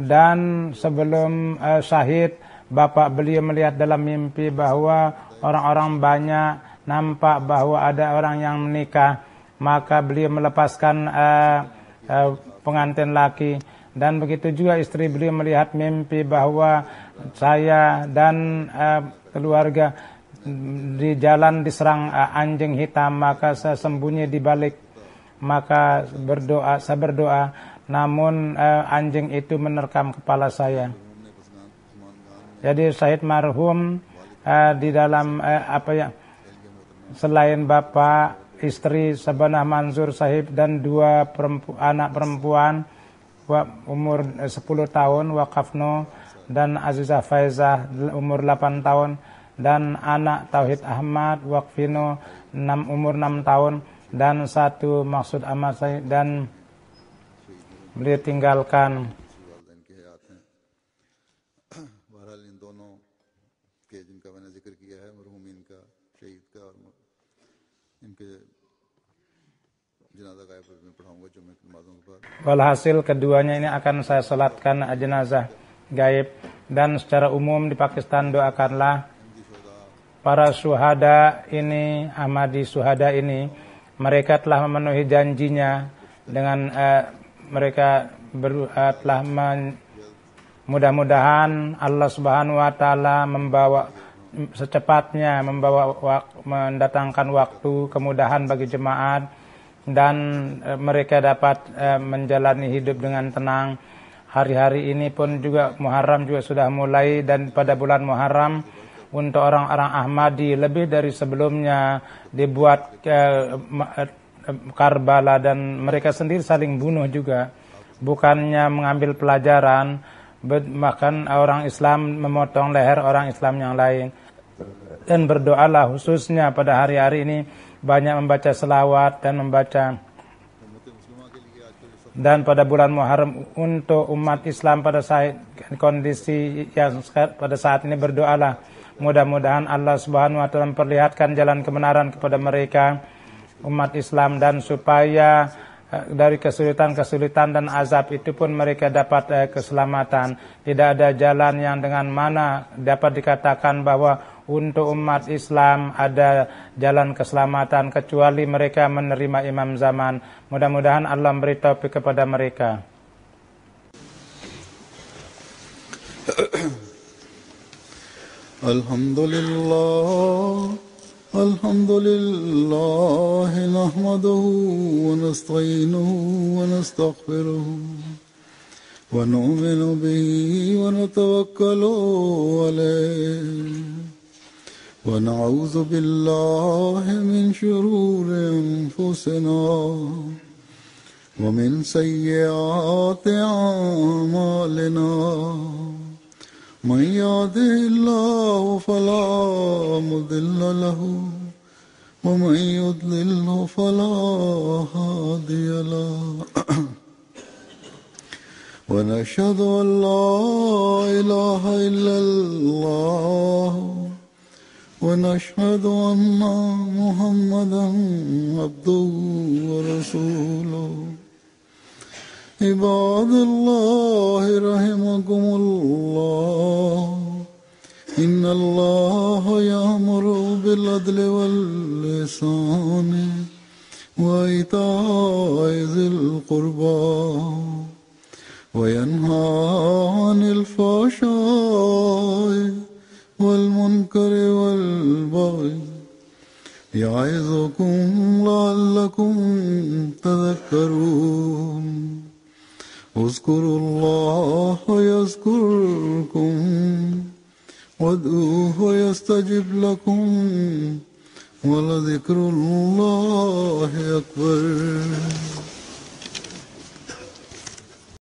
dan sebelum syahid, bapak beliau melihat dalam mimpi bahwa orang-orang banyak nampak bahwa ada orang yang menikah. Maka beliau melepaskan pengantin laki, Dan begitu juga istri beliau melihat mimpi bahwa saya dan keluarga di jalan diserang anjing hitam, maka saya sembunyi di balik, maka saya berdoa, namun anjing itu menerkam kepala saya. Jadi Syahid marhum di dalam selain bapak, istri Sabanah Mansur Sahib dan 2 anak perempuan umur 10 tahun, Wakafno dan Azizah Faizah umur 8 tahun, dan anak Tauhid Ahmad Wakfino umur 6 tahun, dan 1 Maksud Ahmad Sahib, dan beliau tinggalkan walhasil keduanya ini akan saya salatkan jenazah gaib. Dan secara umum di Pakistan doakanlah para syuhada ini, Ahmadi syuhada ini, mereka telah memenuhi janjinya dengan mereka telah mudah-mudahan Allah Subhanahu wa taala secepatnya mendatangkan waktu kemudahan bagi jemaat, dan mereka dapat menjalani hidup dengan tenang. Hari-hari ini pun juga Muharram juga sudah mulai, dan pada bulan Muharram untuk orang-orang Ahmadi lebih dari sebelumnya dibuat Karbala, dan mereka sendiri saling bunuh juga, bukannya mengambil pelajaran, bahkan orang Islam memotong leher orang Islam yang lain. Dan berdoalah khususnya pada hari-hari ini banyak membaca selawat dan membaca. Dan pada bulan Muharram untuk umat Islam pada saat kondisi yang pada saat ini berdoalah, mudah-mudahan Allah Subhanahu wa taala memperlihatkan jalan kebenaran kepada mereka umat Islam, dan supaya dari kesulitan-kesulitan dan azab itu pun mereka dapat keselamatan. Tidak ada jalan yang dengan mana dapat dikatakan bahwa untuk umat Islam ada jalan keselamatan kecuali mereka menerima imam zaman. Mudah-mudahan Allah beri taufik kepada mereka. Alhamdulillah nahmaduhu wa nasta'inuhu wa nastaghfiruhu wa nu'minu bihi wa natawakkalu alayhi wa na'udzu billahi min shururi anfusina wa min sayyiati a'malina. من يهده الله فلا مضل له ومن يضلل فلا هادي له ونشهد أن لا إله إلا الله ونشهد أن محمدا عبده ورسوله. عباد الله رحمكم الله إن الله يأمر بالعدل والإحسان وإيتاء ذي القربى وينهى عن الفحشاء والمنكر والبغي يعظكم لعلكم تذكرون. اذكروا الله يذكركم وادعوه يستجب لكم ولذكر الله أكبر.